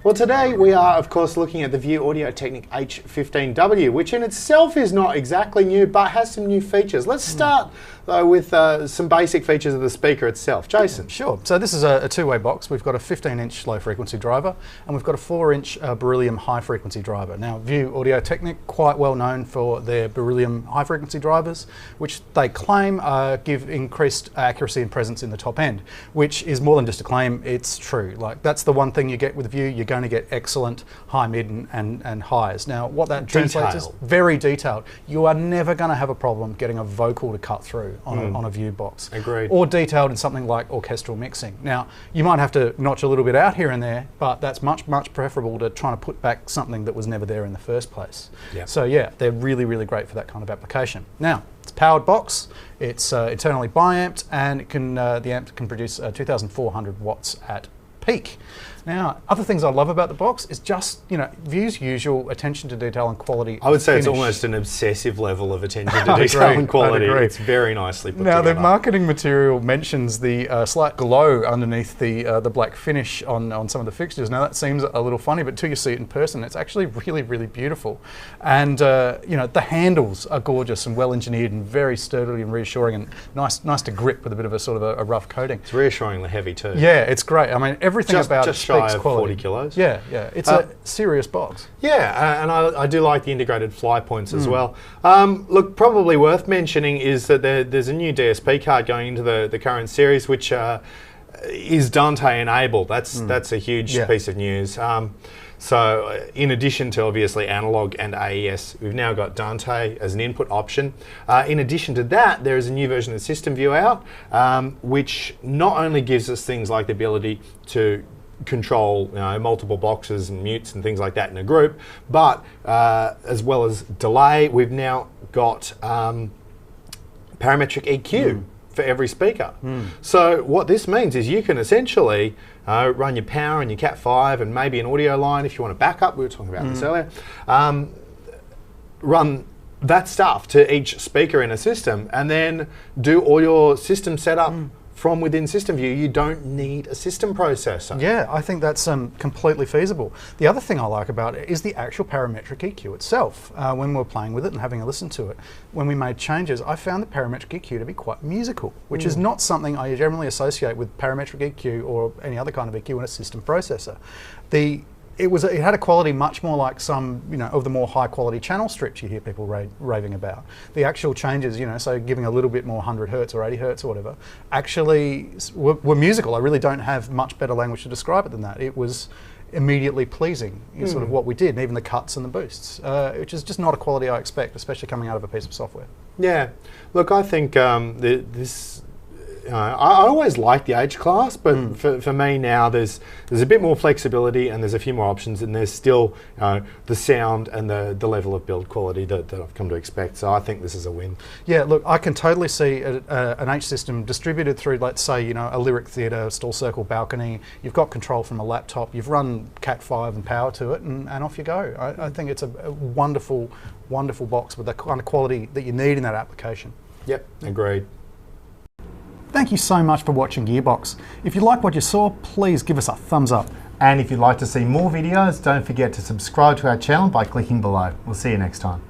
Well, today we are, of course, looking at the VUE audiotechnik h15W, which in itself is not exactly new, but has some new features. Let's start, though, with some basic features of the speaker itself. Jason. Sure. So this is a two-way box. We've got a 15-inch low-frequency driver, and we've got a 4-inch beryllium high-frequency driver. Now, VUE audiotechnik, quite well known for their beryllium high-frequency drivers, which they claim give increased accuracy and presence in the top end, which is more than just a claim. It's true. Like, that's the one thing you get with VUE. You're going to get excellent high, mid, and highs. Now, what that translates is very detailed. You are never going to have a problem getting a vocal to cut through on a VUE box. Agreed. Or detailed in something like orchestral mixing. Now, you might have to notch a little bit out here and there, but that's much preferable to trying to put back something that was never there in the first place. Yep. So yeah, they're really great for that kind of application. Now, it's a powered box. It's internally bi-amped, and it can the amp can produce 2,400 watts at peak. Now, other things I love about the box is just, VUE's usual attention to detail and quality. I would say it's almost an obsessive level of attention to detail and quality. It's very nicely put together. Now, the marketing material mentions the slight glow underneath the black finish on some of the fixtures. Now, that seems a little funny, but till you see it in person, it's actually really beautiful. And the handles are gorgeous and well engineered and very sturdily and reassuring and nice to grip with a bit of a sort of a rough coating. It's reassuringly heavy too. Yeah, it's great. I mean, everything about it speaks quality. 40 kilos. Yeah. It's a serious box. Yeah, and I do like the integrated fly points as well. Look, probably worth mentioning is that there's a new DSP card going into the current series, which is Dante enabled. That's a huge piece of news. So in addition to obviously analog and AES, we've now got Dante as an input option. In addition to that, there is a new version of the System View out, which not only gives us things like the ability to control multiple boxes and mutes and things like that in a group, but as well as delay, we've now got parametric EQ for every speaker. So what this means is you can essentially run your power and your Cat5 and maybe an audio line if you want to back up. We were talking about this earlier. Run that stuff to each speaker in a system and then do all your system setup from within System View. You don't need a system processor. Yeah, I think that's completely feasible. The other thing I like about it is the actual parametric EQ itself. When we were playing with it and having a listen to it, when we made changes, I found the parametric EQ to be quite musical, which is not something I generally associate with parametric EQ or any other kind of EQ in a system processor. It had a quality much more like some, of the more high quality channel strips you hear people raving about. The actual changes, so giving a little bit more 100 hertz or 80 hertz or whatever, actually were musical. I really don't have much better language to describe it than that. It was immediately pleasing, sort of what we did, and even the cuts and the boosts, which is just not a quality I expect, especially coming out of a piece of software. Yeah, look, I think this. I always liked the H class, but for me now there's a bit more flexibility and there's a few more options, and there's still the sound and the level of build quality that I've come to expect. So I think this is a win. Yeah, look, I can totally see an H system distributed through, let's say, a lyric theatre, stall circle balcony. You've got control from a laptop. You've run Cat5 and power to it, and off you go. I think it's a wonderful box with the kind of quality that you need in that application. Yep, agreed. Thank you so much for watching Gearbox. If you like what you saw, please give us a thumbs up. And if you'd like to see more videos, don't forget to subscribe to our channel by clicking below. We'll see you next time.